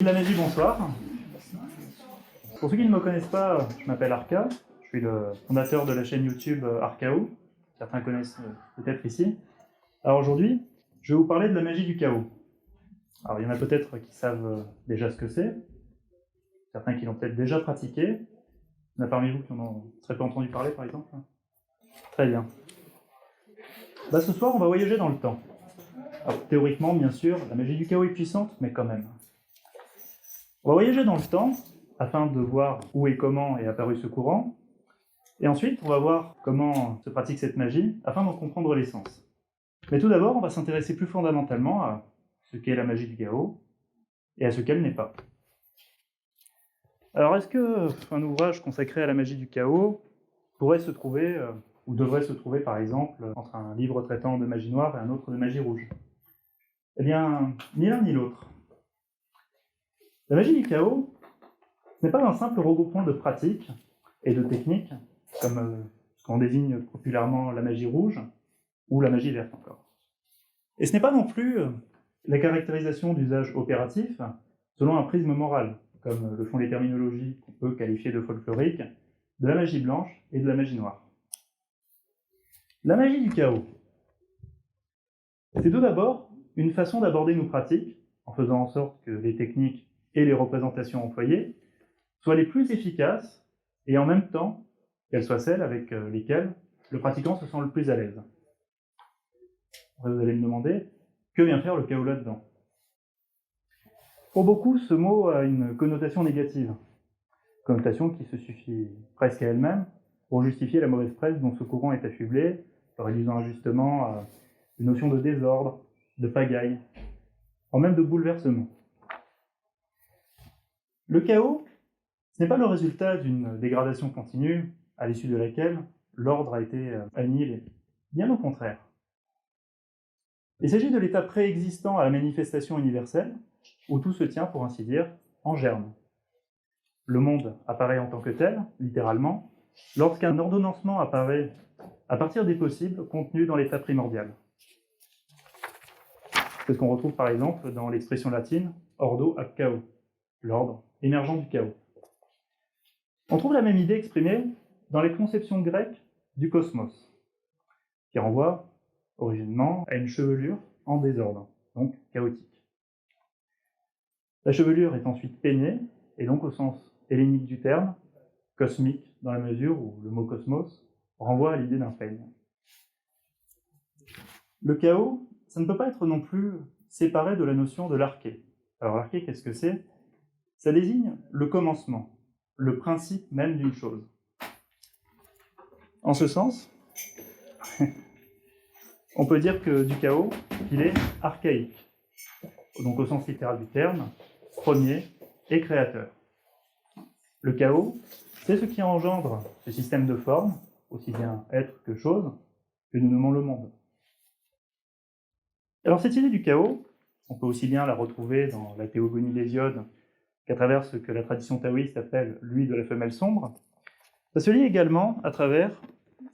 La magie, bonsoir. Pour ceux qui ne me connaissent pas, je m'appelle Arca, je suis le fondateur de la chaîne YouTube Arcao, certains connaissent peut-être ici. Alors aujourd'hui, je vais vous parler de la magie du chaos. Alors il y en a peut-être qui savent déjà ce que c'est, certains qui l'ont peut-être déjà pratiqué. Il y en a parmi vous qui en ont très peu entendu parler par exemple. Très bien. Ce soir, on va voyager dans le temps. Alors théoriquement, bien sûr, la magie du chaos est puissante, mais quand même. On va voyager dans le temps afin de voir où et comment est apparu ce courant. Et ensuite, on va voir comment se pratique cette magie afin d'en comprendre l'essence. Mais tout d'abord, on va s'intéresser plus fondamentalement à ce qu'est la magie du chaos et à ce qu'elle n'est pas. Alors, est-ce qu'un ouvrage consacré à la magie du chaos pourrait se trouver, ou devrait se trouver par exemple, entre un livre traitant de magie noire et un autre de magie rouge? Eh bien, ni l'un ni l'autre. La magie du chaos n'est pas un simple regroupement de pratiques et de techniques, comme ce qu'on désigne populairement la magie rouge, ou la magie verte encore. Et ce n'est pas non plus la caractérisation d'usages opératifs selon un prisme moral, comme le font les terminologies qu'on peut qualifier de folkloriques, de la magie blanche et de la magie noire. La magie du chaos, c'est tout d'abord une façon d'aborder nos pratiques, en faisant en sorte que les techniques et les représentations employées soient les plus efficaces et en même temps qu'elles soient celles avec lesquelles le pratiquant se sent le plus à l'aise. Vous allez me demander, que vient faire le chaos là-dedans? Pour beaucoup, ce mot a une connotation négative, connotation qui se suffit presque à elle-même pour justifier la mauvaise presse dont ce courant est affublé, le réduisant injustement à une notion de désordre, de pagaille, voire même de bouleversement. Le chaos, ce n'est pas le résultat d'une dégradation continue à l'issue de laquelle l'ordre a été annihilé. Bien au contraire. Il s'agit de l'état préexistant à la manifestation universelle, où tout se tient, pour ainsi dire, en germe. Le monde apparaît en tant que tel, littéralement, lorsqu'un ordonnancement apparaît à partir des possibles contenus dans l'état primordial. C'est ce qu'on retrouve par exemple dans l'expression latine ordo ac chaos, l'ordre émergent du chaos. On trouve la même idée exprimée dans les conceptions grecques du cosmos, qui renvoie originellement à une chevelure en désordre, donc chaotique. La chevelure est ensuite peignée, et donc au sens hellénique du terme, cosmique dans la mesure où le mot cosmos renvoie à l'idée d'un peigne. Le chaos, ça ne peut pas être non plus séparé de la notion de l'arché. Alors l'arché, qu'est-ce que c'est? Ça désigne le commencement, le principe même d'une chose. En ce sens, on peut dire que du chaos, il est archaïque, donc au sens littéral du terme, premier et créateur. Le chaos, c'est ce qui engendre ce système de formes, aussi bien être que chose, que nous nommons le monde. Alors cette idée du chaos, on peut aussi bien la retrouver dans la théogonie d'Hésiode qu'à travers ce que la tradition taoïste appelle l'huile de la femelle sombre. Ça se lie également à travers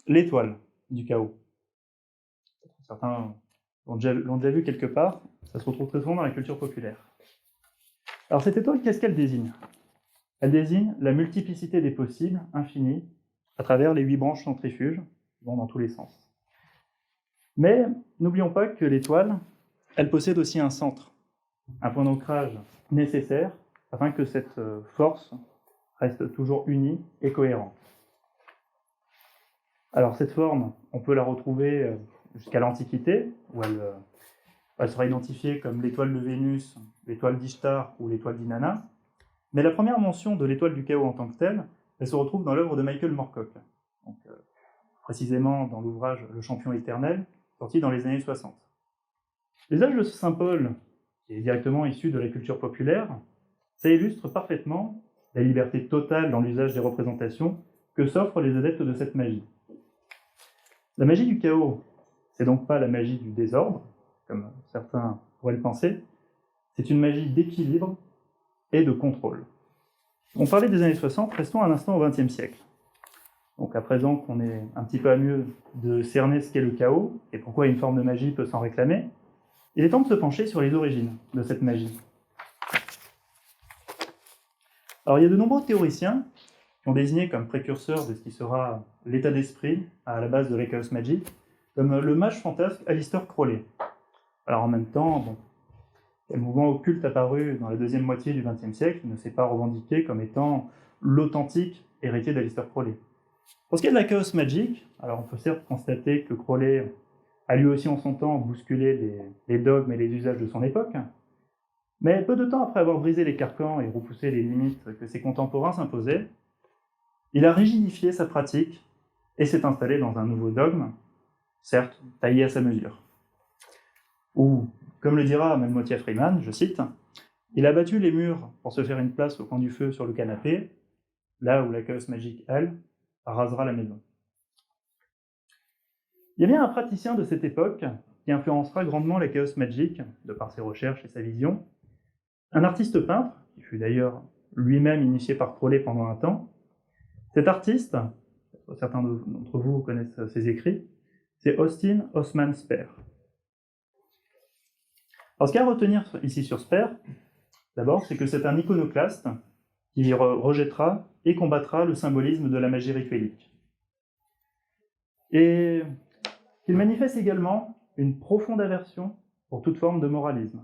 l'étoile du chaos. Certains l'ont déjà vu quelque part, ça se retrouve très souvent dans la culture populaire. Alors cette étoile, qu'est-ce qu'elle désigne? Elle désigne la multiplicité des possibles, infinie, à travers les 8 branches centrifuges, qui vont dans tous les sens. Mais n'oublions pas que l'étoile, elle possède aussi un centre, un point d'ancrage nécessaire afin que cette force reste toujours unie et cohérente. Alors cette forme, on peut la retrouver jusqu'à l'Antiquité, où elle sera identifiée comme l'étoile de Vénus, l'étoile d'Ishtar ou l'étoile d'Inanna. Mais la première mention de l'étoile du chaos en tant que telle, elle se retrouve dans l'œuvre de Michael Moorcock, donc, précisément dans l'ouvrage Le Champion éternel, sorti dans les années 60. L'usage de ce symbole, qui est directement issu de la culture populaire, ça illustre parfaitement la liberté totale dans l'usage des représentations que s'offrent les adeptes de cette magie. La magie du chaos, c'est donc pas la magie du désordre, comme certains pourraient le penser, c'est une magie d'équilibre et de contrôle. On parlait des années 60, restons un instant au XXe siècle. Donc à présent qu'on est un petit peu à mieux de cerner ce qu'est le chaos et pourquoi une forme de magie peut s'en réclamer, il est temps de se pencher sur les origines de cette magie. Alors il y a de nombreux théoriciens qui ont désigné comme précurseur de ce qui sera l'état d'esprit à la base de la Chaos Magic, comme le mage fantasque Aleister Crowley. Alors en même temps, bon, le mouvement occulte apparu dans la deuxième moitié du XXe siècle ne s'est pas revendiqué comme étant l'authentique héritier d'Aleister Crowley. Pour ce qui est de la Chaos Magic, alors on peut certes constater que Crowley a lui aussi en son temps bousculé les dogmes et les usages de son époque, mais peu de temps après avoir brisé les carcans et repoussé les limites que ses contemporains s'imposaient, il a rigidifié sa pratique et s'est installé dans un nouveau dogme, certes taillé à sa mesure. Ou, comme le dira Melmothia Freeman, je cite, « Il a battu les murs pour se faire une place au coin du feu sur le canapé, là où la Chaos Magic, elle, rasera la maison. » Il y a bien un praticien de cette époque qui influencera grandement la Chaos Magic, de par ses recherches et sa vision, un artiste peintre, qui fut d'ailleurs lui-même initié par Crowley pendant un temps. Cet artiste, certains d'entre vous connaissent ses écrits, c'est Austin Osman Spare. Alors ce qu'il y a à retenir ici sur Spare, d'abord, c'est que c'est un iconoclaste qui rejettera et combattra le symbolisme de la magie rituelique. Et qu'il manifeste également une profonde aversion pour toute forme de moralisme.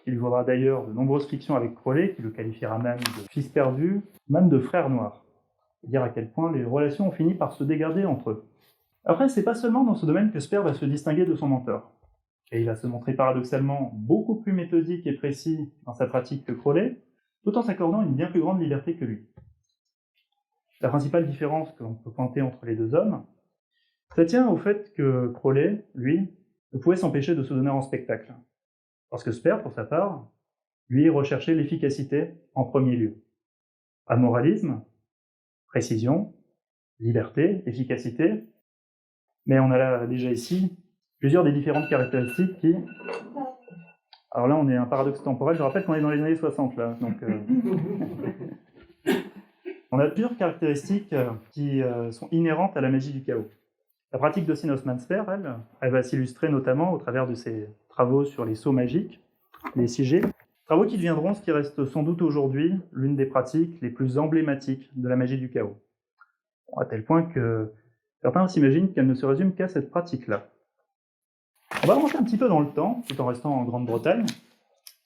Il vaudra d'ailleurs de nombreuses frictions avec Crowley, qui le qualifiera même de fils perdu, même de frère noir. C'est dire à quel point les relations ont fini par se dégrader entre eux. Après, c'est pas seulement dans ce domaine que Spare va se distinguer de son mentor. Et il va se montrer paradoxalement beaucoup plus méthodique et précis dans sa pratique que Crowley, tout en s'accordant une bien plus grande liberté que lui. La principale différence que l'on peut pointer entre les deux hommes, ça tient au fait que Crowley, lui, ne pouvait s'empêcher de se donner en spectacle. Parce que Spare, pour sa part, lui recherchait l'efficacité en premier lieu. Amoralisme, précision, liberté, efficacité, mais on a là déjà ici plusieurs des différentes caractéristiques qui... Alors là, on est un paradoxe temporel, je rappelle qu'on est dans les années 60, là, donc... On a plusieurs caractéristiques qui sont inhérentes à la magie du chaos. La pratique d'Austin Osman Spare, elle va s'illustrer notamment au travers de ses travaux sur les sceaux magiques, les sigils, travaux qui deviendront ce qui reste sans doute aujourd'hui l'une des pratiques les plus emblématiques de la magie du chaos. Bon, à tel point que certains s'imaginent qu'elle ne se résume qu'à cette pratique-là. On va remonter un petit peu dans le temps, tout en restant en Grande-Bretagne.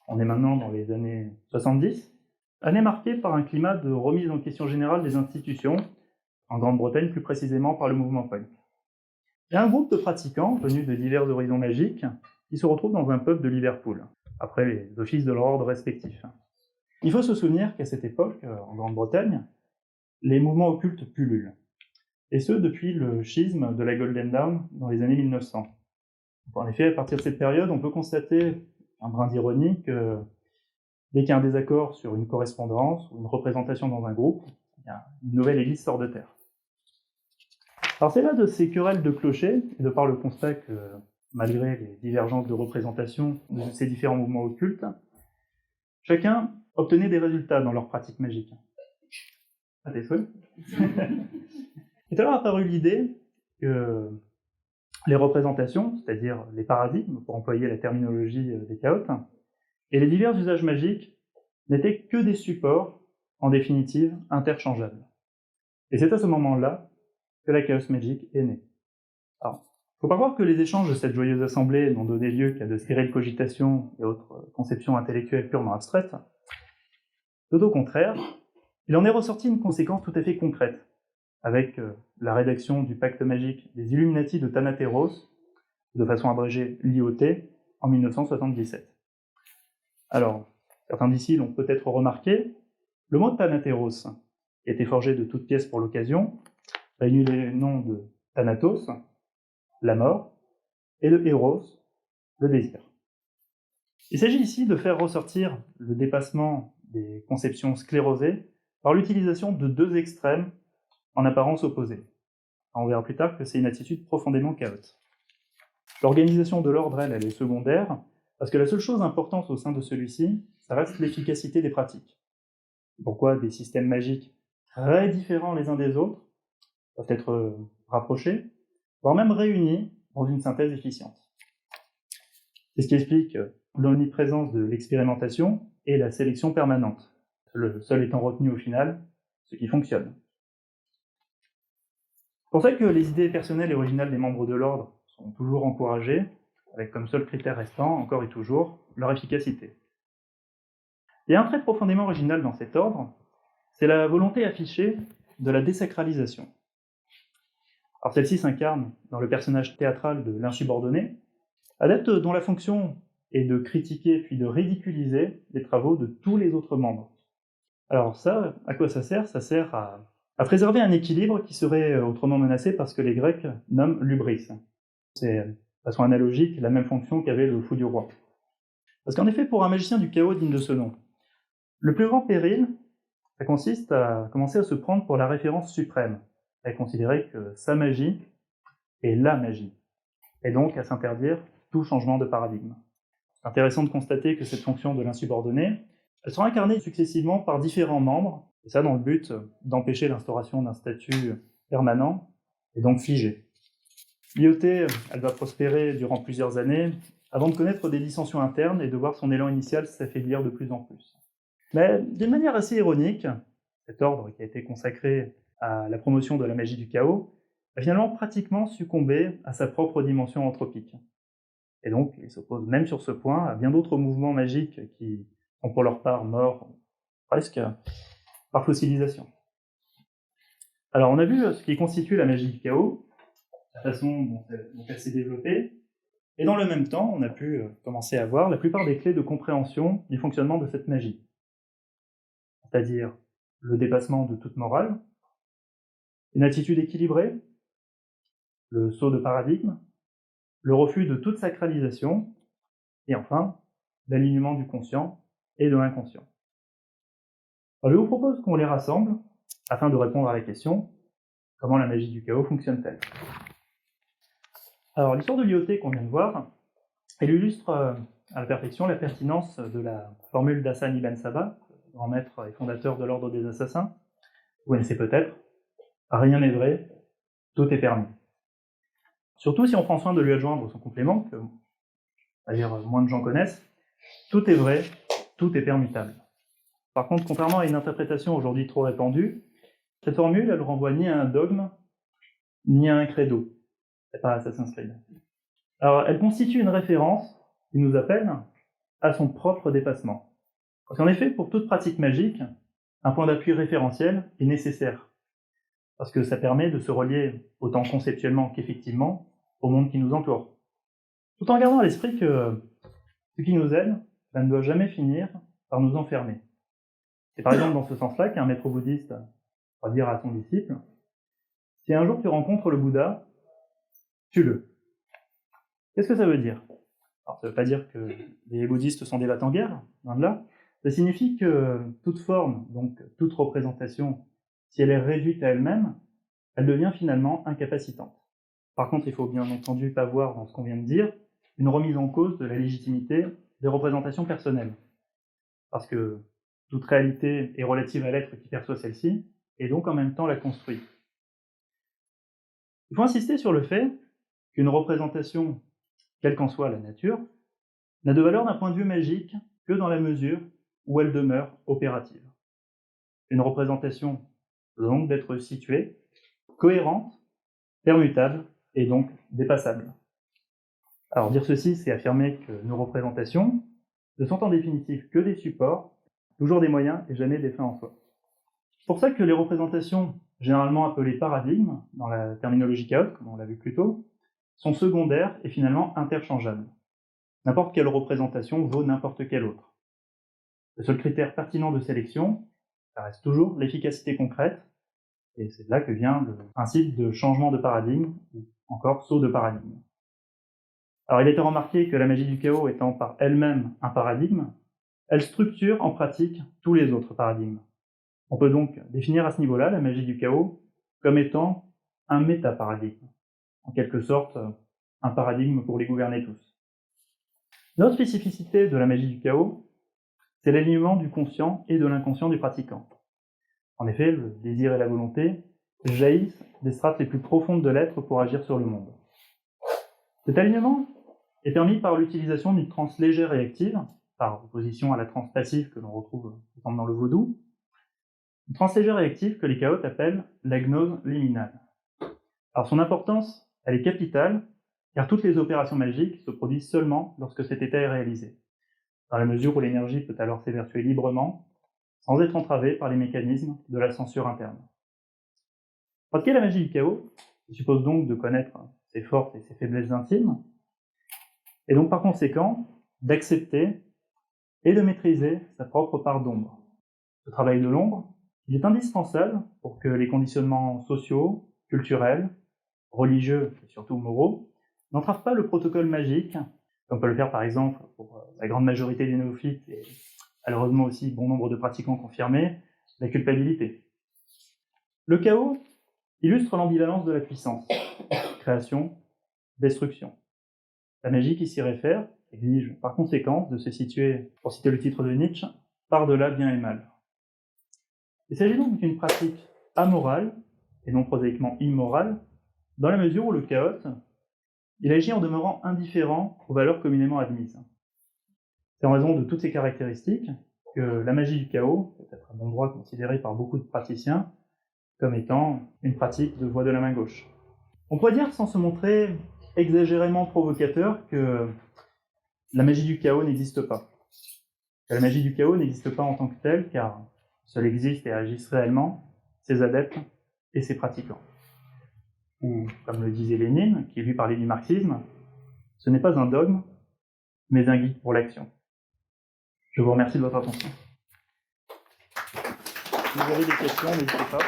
On est maintenant dans les années 70, année marquée par un climat de remise en question générale des institutions, en Grande-Bretagne plus précisément par le mouvement punk. Il y a un groupe de pratiquants venus de divers horizons magiques qui se retrouvent dans un pub de Liverpool, après les offices de leur ordre respectifs. Il faut se souvenir qu'à cette époque, en Grande-Bretagne, les mouvements occultes pullulent, et ce depuis le schisme de la Golden Dawn dans les années 1900. En effet, à partir de cette période, on peut constater un brin d'ironie que dès qu'il y a un désaccord sur une correspondance ou une représentation dans un groupe, une nouvelle église sort de terre. Alors c'est là de ces querelles de clochers, et de par le constat que, malgré les divergences de représentation de ces différents mouvements occultes, chacun obtenait des résultats dans leur pratique magique. À tes souhaits. est alors apparue l'idée que les représentations, c'est-à-dire les paradigmes, pour employer la terminologie des chaotes, et les divers usages magiques n'étaient que des supports, en définitive, interchangeables. Et c'est à ce moment-là que la Chaos Magic est née. Alors, faut pas croire que les échanges de cette joyeuse assemblée n'ont donné lieu qu'à de stériles cogitations et autres conceptions intellectuelles purement abstraites. Tout au contraire, il en est ressorti une conséquence tout à fait concrète, avec la rédaction du pacte magique des Illuminati de Thanateros, de façon abrégée l'IoT, en 1977. Alors, certains d'ici l'ont peut-être remarqué, le mot Thanateros, qui a été forgé de toutes pièces pour l'occasion, réunit les noms de Thanatos, la mort, et de Eros, le désir. Il s'agit ici de faire ressortir le dépassement des conceptions sclérosées par l'utilisation de deux extrêmes en apparence opposés. On verra plus tard que c'est une attitude profondément chaotique. L'organisation de l'ordre, elle est secondaire, parce que la seule chose importante au sein de celui-ci, ça reste l'efficacité des pratiques. C'est pourquoi des systèmes magiques très différents les uns des autres doivent être rapprochés, voire même réunis dans une synthèse efficiente. C'est ce qui explique l'omniprésence de l'expérimentation et la sélection permanente. le seul étant retenu au final ce qui fonctionne. C'est pour ça que les idées personnelles et originales des membres de l'ordre sont toujours encouragées, avec comme seul critère restant, encore et toujours, leur efficacité. Il y a un trait profondément original dans cet ordre, c'est la volonté affichée de la désacralisation. Alors celle-ci s'incarne dans le personnage théâtral de l'insubordonné, adepte dont la fonction est de critiquer puis de ridiculiser les travaux de tous les autres membres. Alors ça, à quoi ça sert? Ça sert à préserver un équilibre qui serait autrement menacé par ce que les Grecs nomment l'hubris. C'est, de façon analogique, la même fonction qu'avait le fou du roi. Parce qu'en effet, pour un magicien du chaos digne de ce nom, le plus grand péril, ça consiste à commencer à se prendre pour la référence suprême, à considérer que sa magie est la magie, et donc à s'interdire tout changement de paradigme. C'est intéressant de constater que cette fonction de l'insubordonné, elle sera incarnée successivement par différents membres, et ça dans le but d'empêcher l'instauration d'un statut permanent, et donc figé. L'IoT, elle va prospérer durant plusieurs années, avant de connaître des dissensions internes et de voir son élan initial s'affaiblir de plus en plus. Mais d'une manière assez ironique, cet ordre qui a été consacré à la promotion de la magie du chaos a finalement pratiquement succombé à sa propre dimension anthropique. Et donc, il s'oppose même sur ce point à bien d'autres mouvements magiques qui sont pour leur part morts presque par fossilisation. Alors, on a vu ce qui constitue la magie du chaos, la façon dont elle s'est développée, et dans le même temps, on a pu commencer à voir la plupart des clés de compréhension du fonctionnement de cette magie. C'est-à-dire le dépassement de toute morale, une attitude équilibrée, le saut de paradigme, le refus de toute sacralisation, et enfin, l'alignement du conscient et de l'inconscient. Alors, je vous propose qu'on les rassemble afin de répondre à la question « Comment la magie du chaos fonctionne-t-elle ?» Alors, l'histoire de l'IoT qu'on vient de voir, elle illustre à la perfection la pertinence de la formule d'Hassan ibn Sabah, grand maître et fondateur de l'ordre des assassins. Vous connaissez peut-être « Rien n'est vrai, tout est permis ». Surtout si on prend soin de lui adjoindre son complément, que moins de gens connaissent, tout est vrai, tout est permutable. Par contre, contrairement à une interprétation aujourd'hui trop répandue, cette formule, elle renvoie ni à un dogme, ni à un credo. C'est pas Assassin's Creed. Alors, elle constitue une référence qui nous appelle à son propre dépassement. Parce qu'en effet, pour toute pratique magique, un point d'appui référentiel est nécessaire. Parce que ça permet de se relier autant conceptuellement qu'effectivement au monde qui nous entoure. Tout en gardant à l'esprit que ce qui nous aide, ça ne doit jamais finir par nous enfermer. C'est par exemple dans ce sens-là qu'un maître bouddhiste va dire à son disciple « Si un jour tu rencontres le Bouddha, tue-le ». Qu'est-ce que ça veut dire? Alors, ça ne veut pas dire que les bouddhistes sont des va-t-en-guerre, loin de là. Ça signifie que toute forme, donc toute représentation, si elle est réduite à elle-même, elle devient finalement incapacitante. Par contre, il faut bien entendu pas voir dans ce qu'on vient de dire une remise en cause de la légitimité des représentations personnelles. Parce que toute réalité est relative à l'être qui perçoit celle-ci, et donc en même temps la construit. Il faut insister sur le fait qu'une représentation, quelle qu'en soit la nature, n'a de valeur d'un point de vue magique que dans la mesure où elle demeure opérative. Une représentation doit donc d'être située, cohérente, permutable et donc dépassable. Alors dire ceci, c'est affirmer que nos représentations ne sont en définitive que des supports, toujours des moyens et jamais des fins en soi. C'est pour ça que les représentations, généralement appelées paradigmes, dans la terminologie chaos, comme on l'a vu plus tôt, sont secondaires et finalement interchangeables. N'importe quelle représentation vaut n'importe quelle autre. Le seul critère pertinent de sélection, ça reste toujours l'efficacité concrète, et c'est de là que vient le principe de changement de paradigme, ou encore saut de paradigme. Alors il a été remarqué que la magie du chaos étant par elle-même un paradigme, elle structure en pratique tous les autres paradigmes. On peut donc définir à ce niveau-là la magie du chaos comme étant un métaparadigme, en quelque sorte un paradigme pour les gouverner tous. L'autre spécificité de la magie du chaos, c'est l'alignement du conscient et de l'inconscient du pratiquant. En effet, le désir et la volonté jaillissent des strates les plus profondes de l'être pour agir sur le monde. Cet alignement est permis par l'utilisation d'une transe légère et active, par opposition à la transe passive que l'on retrouve dans le vaudou, Une translégière réactive que les chaotes appellent la gnose liminale. Alors son importance, elle est capitale, car toutes les opérations magiques se produisent seulement lorsque cet état est réalisé, dans la mesure où l'énergie peut alors s'évertuer librement, sans être entravée par les mécanismes de la censure interne. Pratiquer la magie du chaos suppose donc de connaître ses forces et ses faiblesses intimes, et donc par conséquent d'accepter et de maîtriser sa propre part d'ombre. Ce travail de l'ombre, il est indispensable pour que les conditionnements sociaux, culturels, religieux et surtout moraux n'entravent pas le protocole magique, comme peut le faire par exemple pour la grande majorité des néophytes et malheureusement aussi bon nombre de pratiquants confirmés, la culpabilité. Le chaos illustre l'ambivalence de la puissance, création, destruction. La magie qui s'y réfère exige par conséquent de se situer, pour citer le titre de Nietzsche, par-delà bien et mal. Il s'agit donc d'une pratique amorale, et non prosaïquement immorale, dans la mesure où le chaos, il agit en demeurant indifférent aux valeurs communément admises. C'est en raison de toutes ces caractéristiques que la magie du chaos peut être à bon droit considérée par beaucoup de praticiens comme étant une pratique de voie de la main gauche. On pourrait dire, sans se montrer exagérément provocateur, que la magie du chaos n'existe pas. Que la magie du chaos n'existe pas en tant que telle, car seuls existent et agissent réellement ses adeptes et ses pratiquants. Ou, comme le disait Lénine, qui lui parlait du marxisme, ce n'est pas un dogme, mais un guide pour l'action. Je vous remercie de votre attention. Si vous avez des questions, n'hésitez pas.